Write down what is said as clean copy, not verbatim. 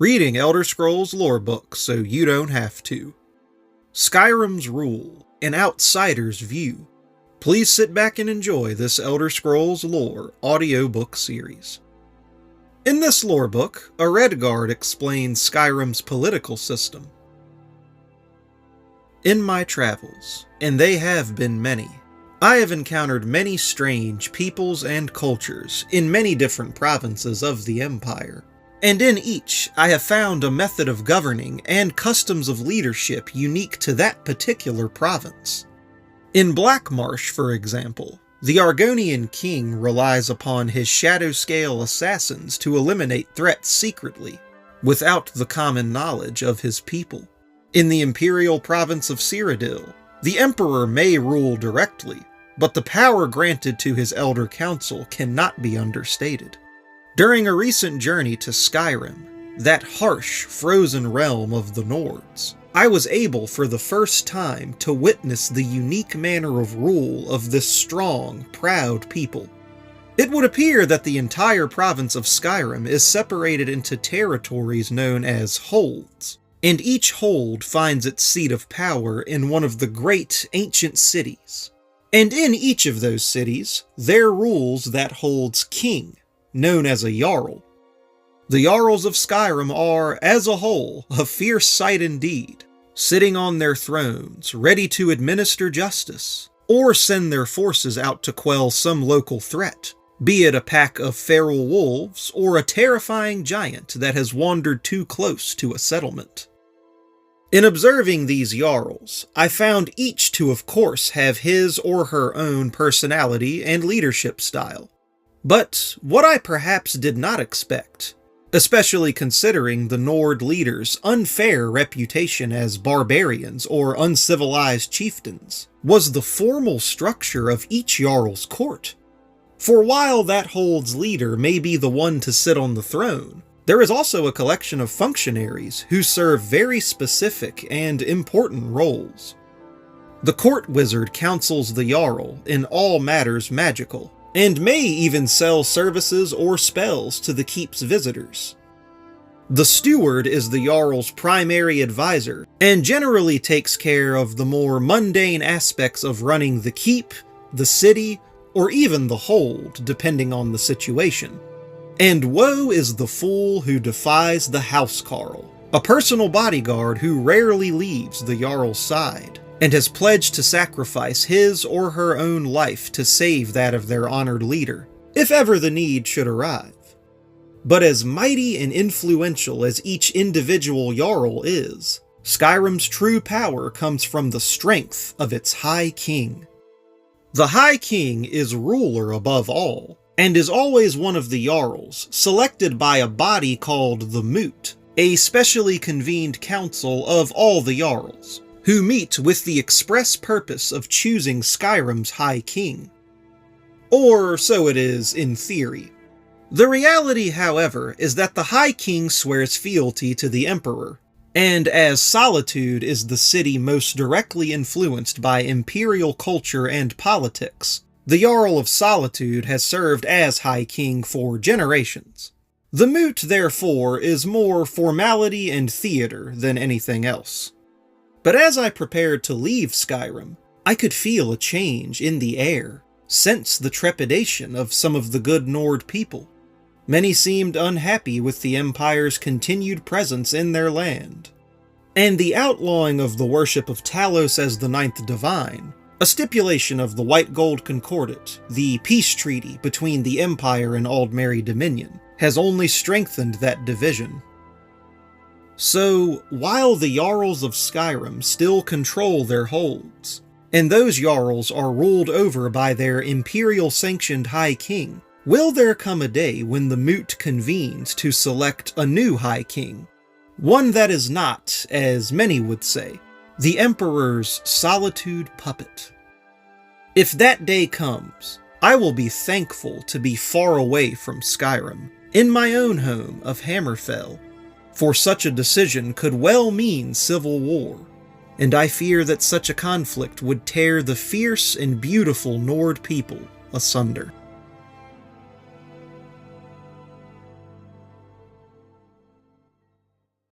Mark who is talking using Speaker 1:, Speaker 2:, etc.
Speaker 1: Reading Elder Scrolls lore books so you don't have to. Skyrim's rule, an outsider's view. Please sit back and enjoy this Elder Scrolls lore audiobook series. In this lore book, a Redguard explains Skyrim's political system. In my travels, and they have been many, I have encountered many strange peoples and cultures in many different provinces of the Empire. And in each, I have found a method of governing and customs of leadership unique to that particular province. In Blackmarsh, for example, the Argonian king relies upon his shadow-scale assassins to eliminate threats secretly, without the common knowledge of his people. In the imperial province of Cyrodiil, the emperor may rule directly, but the power granted to his elder council cannot be understated. During a recent journey to Skyrim, that harsh, frozen realm of the Nords, I was able for the first time to witness the unique manner of rule of this strong, proud people. It would appear that the entire province of Skyrim is separated into territories known as holds, and each hold finds its seat of power in one of the great ancient cities. And in each of those cities, there rules that hold's king, known as a Jarl. The Jarls of Skyrim are, as a whole, a fierce sight indeed, sitting on their thrones, ready to administer justice, or send their forces out to quell some local threat, be it a pack of feral wolves or a terrifying giant that has wandered too close to a settlement. In observing these Jarls, I found each to of course have his or her own personality and leadership style. But what I perhaps did not expect, especially considering the Nord leaders' unfair reputation as barbarians or uncivilized chieftains, was the formal structure of each Jarl's court. For while that hold's leader may be the one to sit on the throne, there is also a collection of functionaries who serve very specific and important roles. The court wizard counsels the Jarl in all matters magical, and may even sell services or spells to the keep's visitors. The steward is the Jarl's primary advisor, and generally takes care of the more mundane aspects of running the keep, the city, or even the hold, depending on the situation. And woe is the fool who defies the housecarl, a personal bodyguard who rarely leaves the Jarl's side, and has pledged to sacrifice his or her own life to save that of their honored leader, if ever the need should arrive. But as mighty and influential as each individual Jarl is, Skyrim's true power comes from the strength of its High King. The High King is ruler above all, and is always one of the Jarls, selected by a body called the Moot, a specially convened council of all the Jarls, who meet with the express purpose of choosing Skyrim's High King. Or so it is in theory. The reality, however, is that the High King swears fealty to the Emperor, and as Solitude is the city most directly influenced by imperial culture and politics, the Jarl of Solitude has served as High King for generations. The Moot, therefore, is more formality and theater than anything else. But as I prepared to leave Skyrim, I could feel a change in the air, sense the trepidation of some of the good Nord people. Many seemed unhappy with the Empire's continued presence in their land, and the outlawing of the worship of Talos as the Ninth Divine, a stipulation of the White Gold Concordat, the peace treaty between the Empire and Aldmeri Dominion, has only strengthened that division. So, while the Jarls of Skyrim still control their holds, and those Jarls are ruled over by their imperial-sanctioned High King, will there come a day when the Moot convenes to select a new High King? One that is not, as many would say, the Emperor's Solitude puppet. If that day comes, I will be thankful to be far away from Skyrim, in my own home of Hammerfell, for such a decision could well mean civil war, and I fear that such a conflict would tear the fierce and beautiful Nord people asunder.